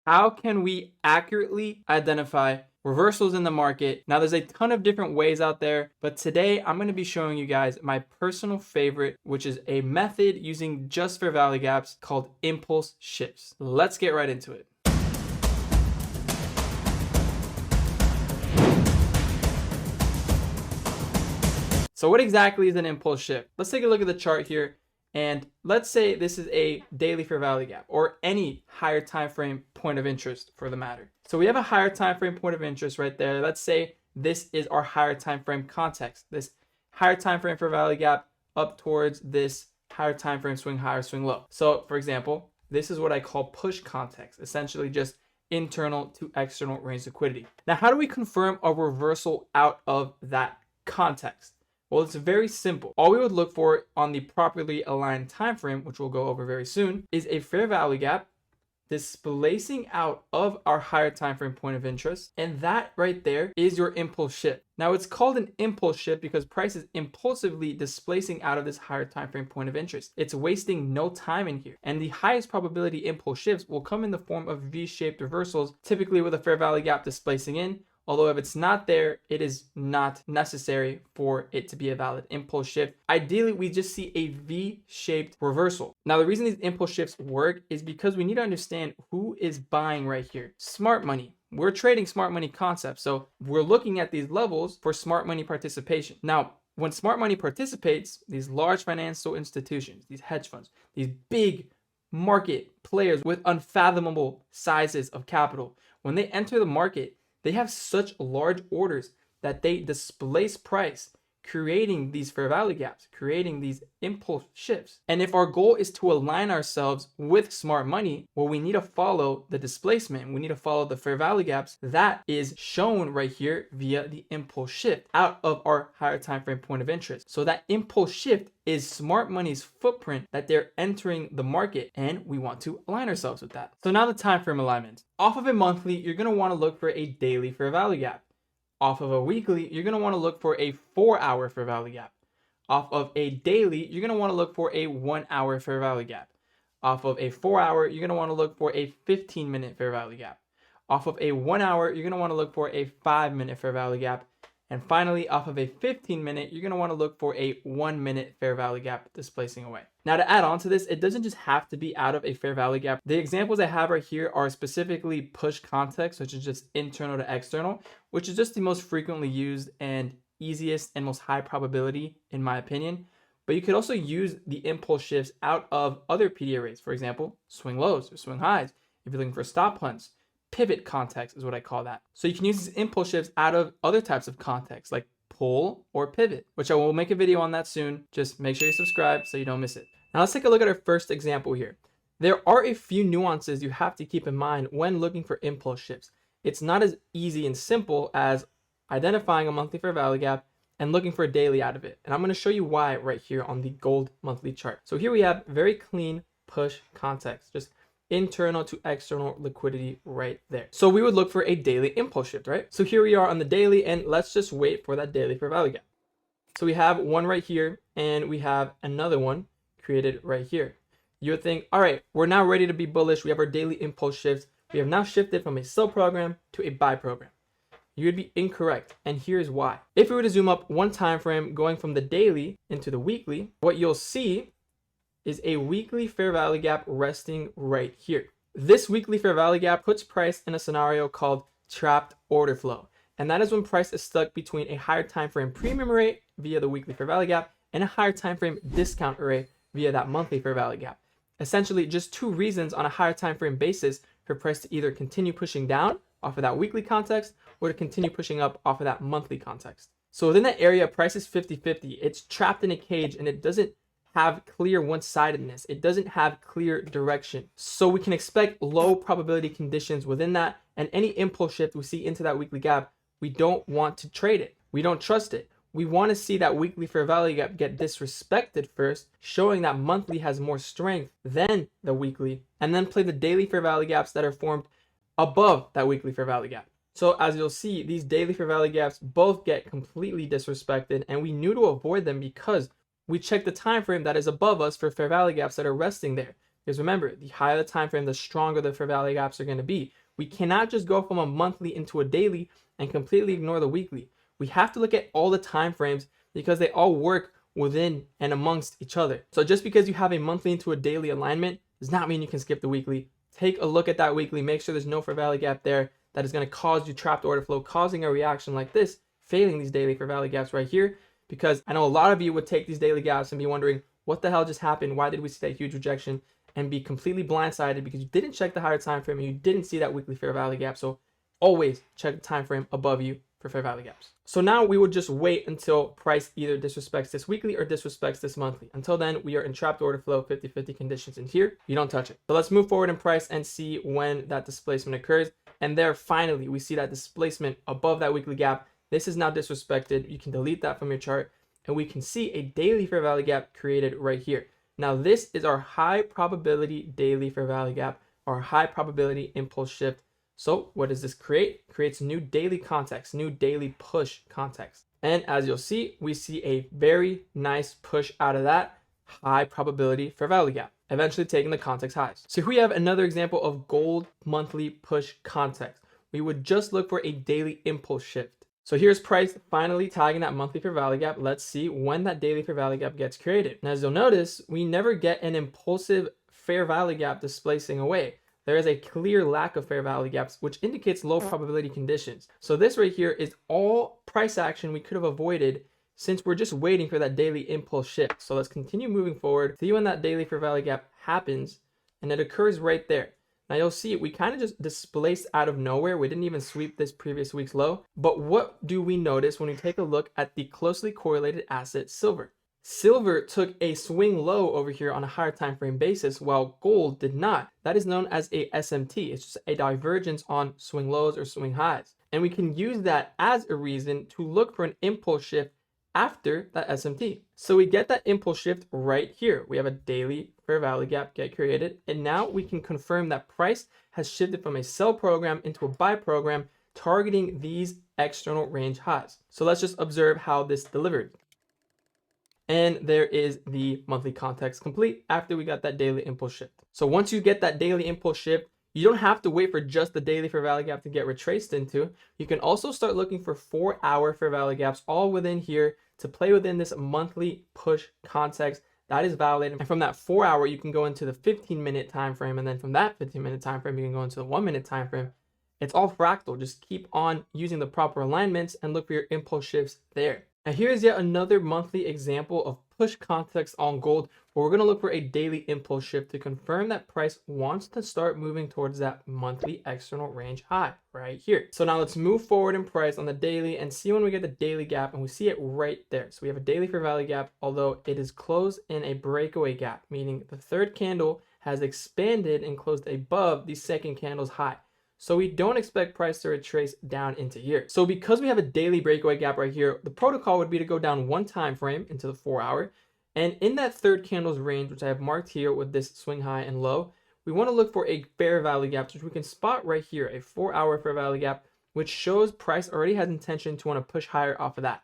how can we accurately identify reversals in the market? Now, there's a ton of different ways out there, but today I'm going to be showing you guys my personal favorite, which is a method using just fair value gaps called impulse shifts. Let's get right into it. So what exactly is an impulse shift? Let's take a look at the chart here. And let's say this is a daily fair value gap or any higher time frame point of interest for the matter. So we have a higher time frame point of interest right there. Let's say this is our higher time frame context. This higher time frame fair value gap up towards this higher time frame swing higher, swing low. So for example, this is what I call push context, essentially just internal to external range liquidity. Now, how do we confirm a reversal out of that context? Well, it's very simple. All we would look for on the properly aligned time frame, which we'll go over very soon, is a fair value gap displacing out of our higher time frame point of interest, and that right there is your impulse shift. Now, it's called an impulse shift because price is impulsively displacing out of this higher time frame point of interest. It's wasting no time in here, and the highest probability impulse shifts will come in the form of V-shaped reversals, typically with a fair value gap displacing in. Although if it's not there, it is not necessary for it to be a valid impulse shift. Ideally, we just see a V-shaped reversal. Now, the reason these impulse shifts work is because we need to understand who is buying right here. Smart money. We're trading smart money concepts. So we're looking at these levels for smart money participation. Now, when smart money participates, these large financial institutions, these hedge funds, these big market players with unfathomable sizes of capital, when they enter the market, they have such large orders that they displace price, creating these fair value gaps, creating these impulse shifts. And if our goal is to align ourselves with smart money, well, we need to follow the displacement. We need to follow the fair value gaps that is shown right here via the impulse shift out of our higher time frame point of interest. So that impulse shift is smart money's footprint that they're entering the market, and we want to align ourselves with that. So now the time frame alignment. Off of a monthly, you're going to want to look for a daily fair value gap. Off of a weekly, you're going to want to look for a 4-hour fair value gap. Off of a daily, you're going to want to look for a 1-hour fair value gap. Off of a 4-hour, you're going to want to look for a 15-minute fair value gap. Off of a 1-hour, you're going to want to look for a 5-minute fair value gap. And finally, off of a 15-minute, you're going to want to look for a 1-minute fair value gap displacing away. Now, to add on to this, it doesn't just have to be out of a fair value gap. The examples I have right here are specifically push context, which is just internal to external, which is just the most frequently used and easiest and most high probability, in my opinion. But you could also use the impulse shifts out of other PDA rates. For example, swing lows or swing highs. If you're looking for stop hunts, pivot context is what I call that. So you can use these impulse shifts out of other types of context like pull or pivot, which I will make a video on that soon. Just make sure you subscribe so you don't miss it. Now let's take a look at our first example here. There are a few nuances you have to keep in mind when looking for impulse shifts. It's not as easy and simple as identifying a monthly fair value gap and looking for a daily out of it. And I'm going to show you why right here on the gold monthly chart. So here we have very clean push context, just internal to external liquidity right there. So we would look for a daily impulse shift, right? So here we are on the daily, and let's just wait for that daily fair value gap. So we have one right here, and we have another one created right here. You would think, all right, we're now ready to be bullish. We have our daily impulse shifts. We have now shifted from a sell program to a buy program. You would be incorrect, and here's why. If we were to zoom up one time frame going from the daily into the weekly, what you'll see is a weekly fair value gap resting right here. This weekly fair value gap puts price in a scenario called trapped order flow. And that is when price is stuck between a higher time frame premium rate via the weekly fair value gap and a higher time frame discount rate via that monthly fair value gap. Essentially, just two reasons on a higher time frame basis for price to either continue pushing down off of that weekly context or to continue pushing up off of that monthly context. So within that area, price is 50-50. It's trapped in a cage, and it doesn't have clear one-sidedness. It doesn't have clear direction. So we can expect low probability conditions within that, and any impulse shift we see into that weekly gap, we don't want to trade it. We don't trust it. We want to see that weekly fair value gap get disrespected first, showing that monthly has more strength than the weekly, and then play the daily fair value gaps that are formed above that weekly fair value gap. So as you'll see, these daily fair value gaps both get completely disrespected, and we knew to avoid them because we check the time frame that is above us for fair value gaps that are resting there. Because remember, the higher the time frame, the stronger the fair value gaps are going to be. We cannot just go from a monthly into a daily and completely ignore the weekly. We have to look at all the time frames because they all work within and amongst each other. So just because you have a monthly into a daily alignment does not mean you can skip the weekly. Take a look at that weekly, make sure there's no fair value gap there that is going to cause you trapped order flow, causing a reaction like this, failing these daily fair value gaps right here. Because I know a lot of you would take these daily gaps and be wondering, what the hell just happened? Why did we see that huge rejection? And be completely blindsided because you didn't check the higher time frame and you didn't see that weekly fair value gap. So always check the time frame above you for fair value gaps. So now we would just wait until price either disrespects this weekly or disrespects this monthly. Until then, we are in trapped order flow 50-50 conditions in here. You don't touch it. So let's move forward in price and see when that displacement occurs. And there finally we see that displacement above that weekly gap. This is now disrespected. You can delete that from your chart and we can see a daily fair value gap created right here. Now this is our high probability daily fair value gap, our high probability impulse shift. So what does this create? It creates new daily context, new daily push context. And as you'll see, we see a very nice push out of that high probability fair value gap, eventually taking the context highs. So here we have another example of gold monthly push context. We would just look for a daily impulse shift. So here's price finally tagging that monthly fair value gap. Let's see when that daily fair value gap gets created. And as you'll notice, we never get an impulsive fair value gap displacing away. There is a clear lack of fair value gaps, which indicates low probability conditions. So this right here is all price action we could have avoided since we're just waiting for that daily impulse shift. So let's continue moving forward, see when that daily fair value gap happens, and it occurs right there. Now you'll see we kind of just displaced out of nowhere. We didn't even sweep this previous week's low. But what do we notice when we take a look at the closely correlated asset silver? Silver took a swing low over here on a higher time frame basis, while gold did not. That is known as a SMT. It's just a divergence on swing lows or swing highs. And we can use that as a reason to look for an impulse shift after that SMT. So we get that impulse shift right here. We have a daily fair value gap get created. And now we can confirm that price has shifted from a sell program into a buy program, targeting these external range highs. So let's just observe how this delivered. And there is the monthly context complete after we got that daily impulse shift. So once you get that daily impulse shift, you don't have to wait for just the daily fair value gap to get retraced into. You can also start looking for 4-hour fair value gaps all within here to play within this monthly push context that is validated. And from that 4-hour, you can go into the 15-minute time frame. And then from that 15-minute time frame, you can go into the 1-minute time frame. It's all fractal. Just keep on using the proper alignments and look for your impulse shifts there. Now here's yet another monthly example of push context on gold, where we're going to look for a daily impulse shift to confirm that price wants to start moving towards that monthly external range high right here. So now let's move forward in price on the daily and see when we get the daily gap, and we see it right there. So we have a daily fair value gap, although it is closed in a breakaway gap, meaning the third candle has expanded and closed above the second candle's high. So we don't expect price to retrace down into here. So because we have a daily breakaway gap right here, the protocol would be to go down one time frame into the 4-hour. And in that third candle's range, which I have marked here with this swing high and low, we want to look for a fair value gap, which we can spot right here, a 4-hour fair value gap, which shows price already has intention to want to push higher off of that.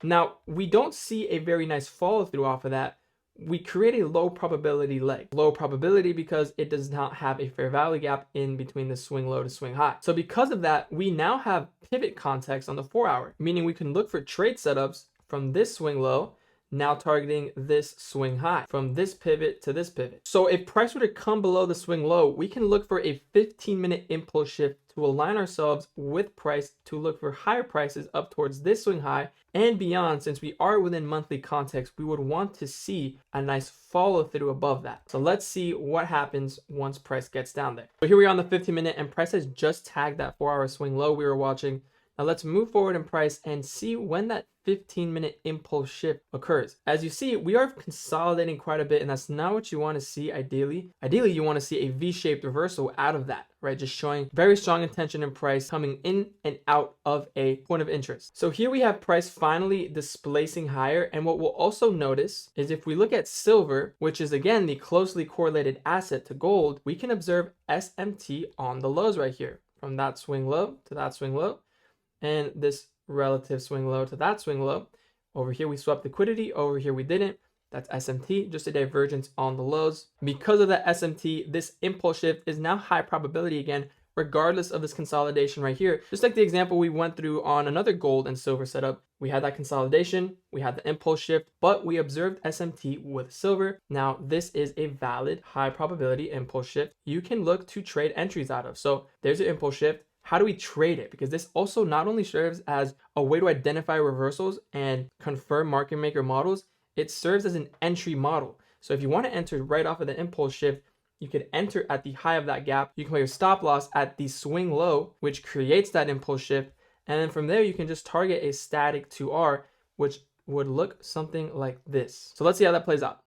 Now, we don't see a very nice follow through off of that. We create a low probability leg. Low probability because it does not have a fair value gap in between the swing low to swing high. So because of that, we now have pivot context on the 4-hour, meaning we can look for trade setups from this swing low, now targeting this swing high, from this pivot to this pivot. So if price were to come below the swing low, we can look for a 15-minute impulse shift to align ourselves with price to look for higher prices up towards this swing high and beyond. Since we are within monthly context, we would want to see a nice follow through above that. So let's see what happens once price gets down there. So here we are on the 15-minute and price has just tagged that 4-hour swing low we were watching. Now let's move forward in price and see when that 15-minute impulse shift occurs. As you see, we are consolidating quite a bit, and that's not what you want to see ideally. Ideally, you want to see a V-shaped reversal out of that, right? Just showing very strong intention in price coming in and out of a point of interest. So here we have price finally displacing higher. And what we'll also notice is if we look at silver, which is again the closely correlated asset to gold, we can observe SMT on the lows right here, from that swing low to that swing low, and this relative swing low to that swing low. Over here we swept liquidity, over here we didn't. That's SMT, just a divergence on the lows. Because of that SMT, this impulse shift is now high probability again, regardless of this consolidation right here. Just like the example we went through on another gold and silver setup, we had that consolidation, we had the impulse shift, but we observed SMT with silver. Now, this is a valid high probability impulse shift you can look to trade entries out of. So there's your impulse shift. How do we trade it? Because this also not only serves as a way to identify reversals and confirm market maker models, it serves as an entry model. So if you want to enter right off of the impulse shift, you could enter at the high of that gap. You can play your stop loss at the swing low, which creates that impulse shift. And then from there, you can just target a static 2R, which would look something like this. So let's see how that plays out.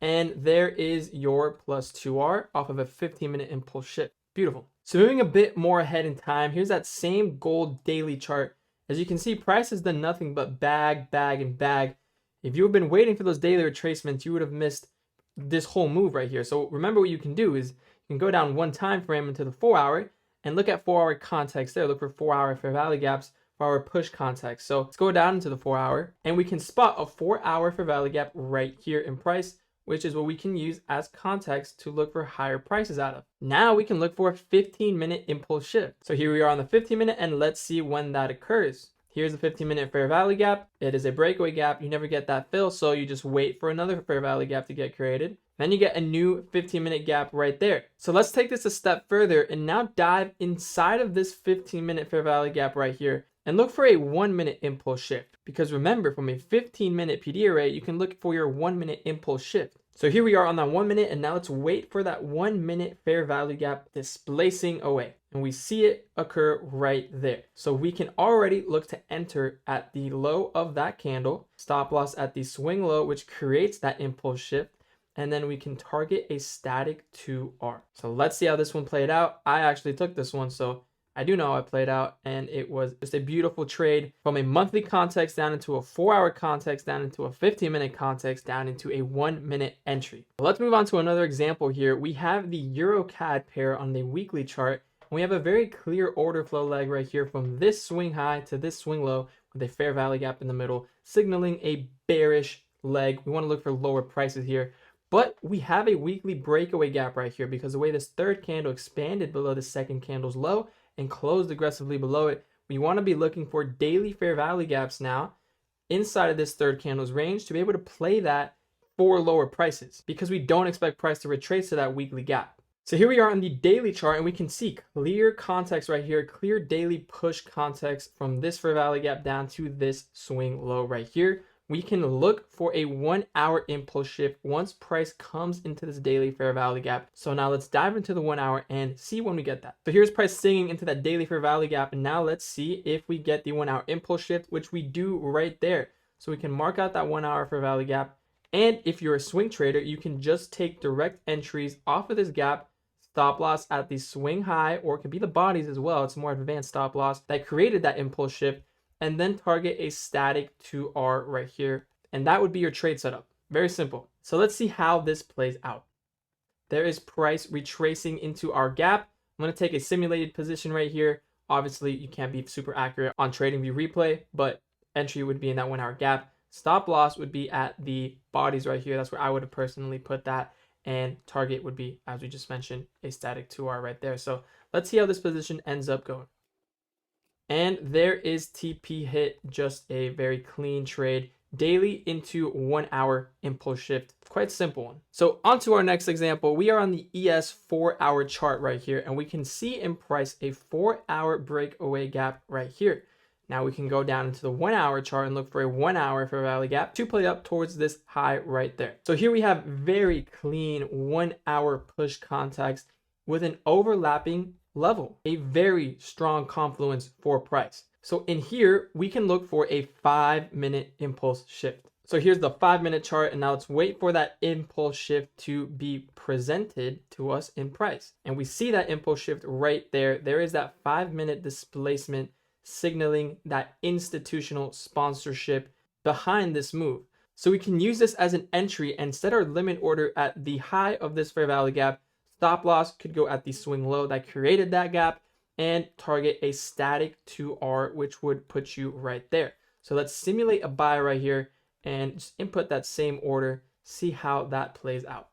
And there is your plus 2R off of a 15-minute impulse shift. Beautiful. So moving a bit more ahead in time, here's that same gold daily chart. As you can see, price has done nothing but bag, and bag. If you have been waiting for those daily retracements, you would have missed this whole move right here. So remember what you can do is you can go down one time frame into the 4 hour and look at 4 hour context there. Look for 4 hour fair value gaps, 4 hour push context. So let's go down into the 4 hour and we can spot a 4 hour fair value gap right here in price, which is what we can use as context to look for higher prices out of. Now we can look for a 15-minute impulse shift. So here we are on the 15-minute and let's see when that occurs. Here's a 15-minute fair value gap. It is a breakaway gap. You never get that fill, so you just wait for another fair value gap to get created. Then you get a new 15-minute gap right there. So let's take this a step further and now dive inside of this 15-minute fair value gap right here and look for a 1-minute impulse shift. Because remember, from a 15-minute PD array, you can look for your 1-minute impulse shift. So here we are on that 1 minute, and now let's wait for that 1 minute fair value gap displacing away. And we see it occur right there. So we can already look to enter at the low of that candle, stop loss at the swing low, which creates that impulse shift. And then we can target a static 2R. So let's see how this one played out. I actually took this one, so I do know how it played out, and it was just a beautiful trade from a monthly context down into a 4 hour context, down into a 15-minute context, down into a 1 minute entry. Let's move on to another example here. We have the Euro CAD pair on the weekly chart. We have a very clear order flow leg right here from this swing high to this swing low with a fair value gap in the middle, signaling a bearish leg. We want to look for lower prices here. But we have a weekly breakaway gap right here because the way this third candle expanded below the second candle's low and closed aggressively below it, we want to be looking for daily fair value gaps now inside of this third candle's range to be able to play that for lower prices because we don't expect price to retrace to that weekly gap. So here we are on the daily chart and we can see clear context right here, clear daily push context from this fair value gap down to this swing low right here. We can look for a 1 hour impulse shift once price comes into this daily fair value gap. So now let's dive into the 1 hour and see when we get that. So here's price singing into that daily fair value gap. And now let's see if we get the 1 hour impulse shift, which we do right there. So we can mark out that 1 hour fair value gap. And if you're a swing trader, you can just take direct entries off of this gap, stop loss at the swing high, or it could be the bodies as well. It's more advanced stop loss that created that impulse shift, and then target a static 2R right here. And that would be your trade setup. Very simple. So let's see how this plays out. There is price retracing into our gap. I'm going to take a simulated position right here. Obviously, you can't be super accurate on TradingView replay, but entry would be in that 1 hour gap. Stop loss would be at the bodies right here. That's where I would have personally put that. And target would be, as we just mentioned, a static 2R right there. So let's see how this position ends up going. And there is TP hit, just a very clean trade. Daily into 1 hour impulse shift. Quite simple one. So on to our next example. We are on the ES 4 hour chart right here, and we can see in price a 4 hour breakaway gap right here. Now we can go down into the 1 hour chart and look for a 1 hour fair value gap to play up towards this high right there. So here we have very clean 1 hour push context with an overlapping level, a very strong confluence for price. So in here, we can look for a 5-minute impulse shift. So here's the 5-minute chart, and now let's wait for that impulse shift to be presented to us in price. And we see that impulse shift right there. There is that 5-minute displacement signaling that institutional sponsorship behind this move. So we can use this as an entry and set our limit order at the high of this fair value gap. Stop loss could go at the swing low that created that gap and target a static 2R, which would put you right there. So let's simulate a buy right here and just input that same order, see how that plays out.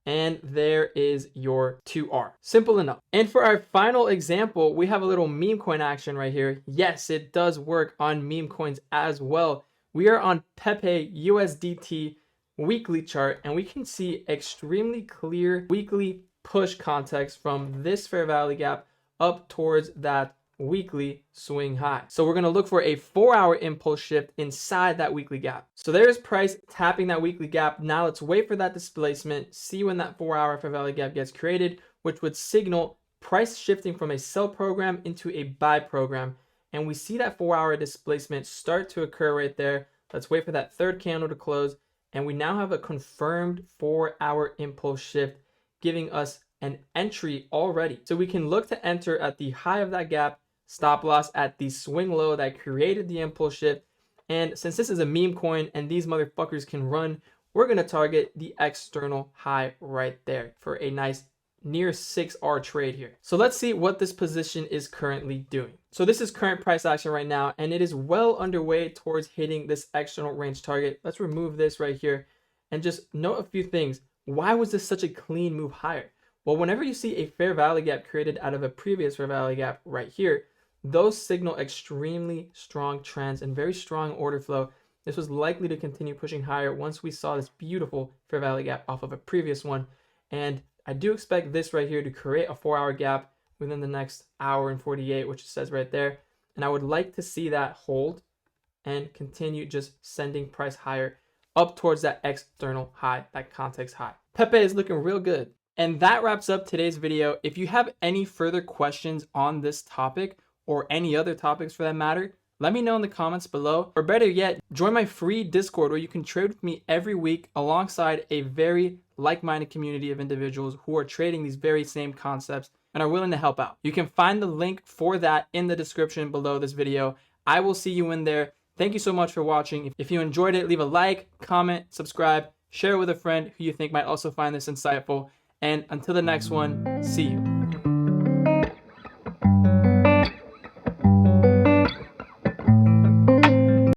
And there is your 2R. Simple enough. And for our final example, we have a little meme coin action right here. Yes, it does work on meme coins as well. We are on Pepe USDT weekly chart, and we can see extremely clear weekly push context from this fair value gap up towards that weekly swing high. So we're going to look for a 4-hour impulse shift inside that weekly gap. So there's price tapping that weekly gap. Now let's wait for that displacement, see when that 4-hour fair value gap gets created, which would signal price shifting from a sell program into a buy program. And we see that 4-hour displacement start to occur right there. Let's wait for that third candle to close. And we now have a confirmed 4-hour impulse shift, giving us an entry already. So we can look to enter at the high of that gap, stop loss at the swing low that created the impulse shift. And since this is a meme coin and these motherfuckers can run, we're going to target the external high right there for a nice near 6R trade here. So let's see what this position is currently doing. So this is current price action right now, and it is well underway towards hitting this external range target. Let's remove this right here and just note a few things. Why was this such a clean move higher? Well, whenever you see a fair value gap created out of a previous fair value gap right here, those signal extremely strong trends and very strong order flow. This was likely to continue pushing higher once we saw this beautiful fair value gap off of a previous one. And I do expect this right here to create a 4-hour gap within the next hour and 48, which it says right there. And I would like to see that hold and continue just sending price higher up towards that external high, that context high. Pepe is looking real good. And that wraps up today's video. If you have any further questions on this topic or any other topics for that matter, let me know in the comments below. Or better yet, join my free Discord where you can trade with me every week alongside a very like-minded community of individuals who are trading these very same concepts and are willing to help out. You can find the link for that in the description below this video. I will see you in there. Thank you so much for watching. If you enjoyed it, leave a like, comment, subscribe, share it with a friend who you think might also find this insightful. And until the next one, see you.